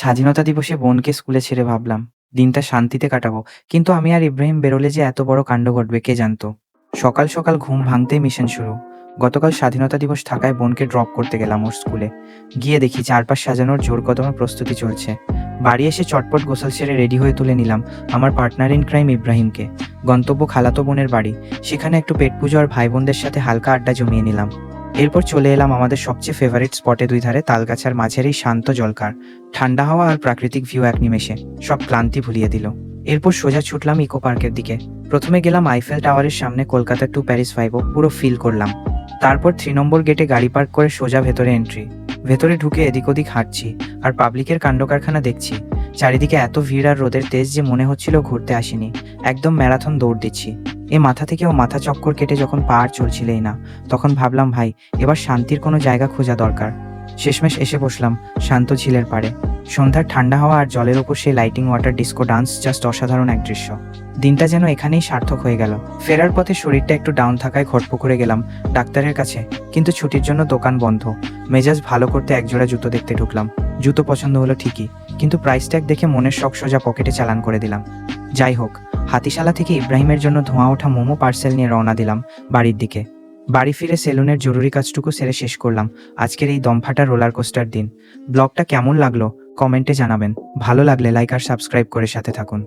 স্বাধীনতা দিবসে বোনকে স্কুলে ছেড়ে ভাবলাম দিনটা শান্তিতে কাটাবো, কিন্তু আমি আর ইব্রাহিম বেরোলে যে এত বড় কাণ্ড ঘটবে কে জানতো। সকাল সকাল ঘুম ভাঙতেই মিশন শুরু। গতকাল স্বাধীনতা দিবস থাকায় বোনকে ড্রপ করতে গেলাম ওর স্কুলে। গিয়ে দেখি চারপাশ সাজানোর জোর কদমে প্রস্তুতি চলছে। বাড়ি এসে চটপট গোসল সেরে রেডি হয়ে তুলে নিলাম আমার পার্টনার ইন ক্রাইম ইব্রাহিমকে। গন্তব্য খালাতো বোনের বাড়ি। সেখানে একটু পেট পুজো আর ভাই বোনদের সাথে হালকা আড্ডা জমিয়ে নিলাম। এরপর চলে এলাম আমাদের সবচেয়ে ফেভারিট স্পটে, দুই ধারে তালগাছার মাঝের এই শান্ত জলকার। ঠান্ডা হাওয়া আর প্রাকৃতিক ভিউ এক নিমেষে সব ক্লান্তি ভুলিয়ে দিল। এরপর সোজা ছুটলাম ইকো পার্কের দিকে। প্রথমে গেলাম আইফেল টাওয়ারের সামনে, কলকাতা টু প্যারিস ভাইবো পুরো ফিল করলাম। তারপর 3 নম্বর গেটে গাড়ি পার্ক করে সোজা ভেতরে এন্ট্রি। ভেতরে ঢুকে এদিক ওদিক হাঁটছি আর পাবলিকের কাণ্ডকারখানা দেখছি। চারিদিকে এত ভিড় আর রোদের তেজ যে মনে হচ্ছিল ঘুরতে আসিনি, একদম ম্যারাথন দৌড় দিচ্ছি। এ মাথা থেকেও মাথা চক্কর কেটে যখন পাহাড় চলছিলেই না, তখন ভাবলাম ভাই এবার শান্তির কোনো জায়গা খোঁজা দরকার। শেষমেশ এসে বসলাম শান্ত ঝিলের পাড়ে। সন্ধ্যার ঠান্ডা হাওয়া আর জলের ওপর সেই lighting water disco dance just অসাধারণ এক দৃশ্য। দিনটা যেন এখানেই সার্থক হয়ে গেল। ফেরার পথে শরীরটা একটু ডাউন থাকায় ঘটপুকুরে গেলাম ডাক্তারের কাছে, কিন্তু ছুটির জন্য দোকান বন্ধ। মেজাজ ভালো করতে একজোড়া জুতো দেখতে ঢুকলাম। জুতো পছন্দ হলো ঠিকই, কিন্তু প্রাইস ট্যাগ দেখে মনের শখ সোজা পকেটে চালান করে দিলাম। যাই হোক, হাতিশালা থেকে ইব্রাহিমের জন্য ধোঁয়া ওঠা মোমো পার্সেল নিয়ে রওনা দিলাম বাড়ির দিকে। বাড়ি ফিরে সেলুনের জরুরি কাজটুকু সেরে শেষ করলাম আজকের এই দমফাটা রোলার কোস্টার দিন। ব্লগটা কেমন লাগলো কমেন্টে জানাবেন। ভালো লাগলে লাইক আর সাবস্ক্রাইব করে সাথে থাকুন।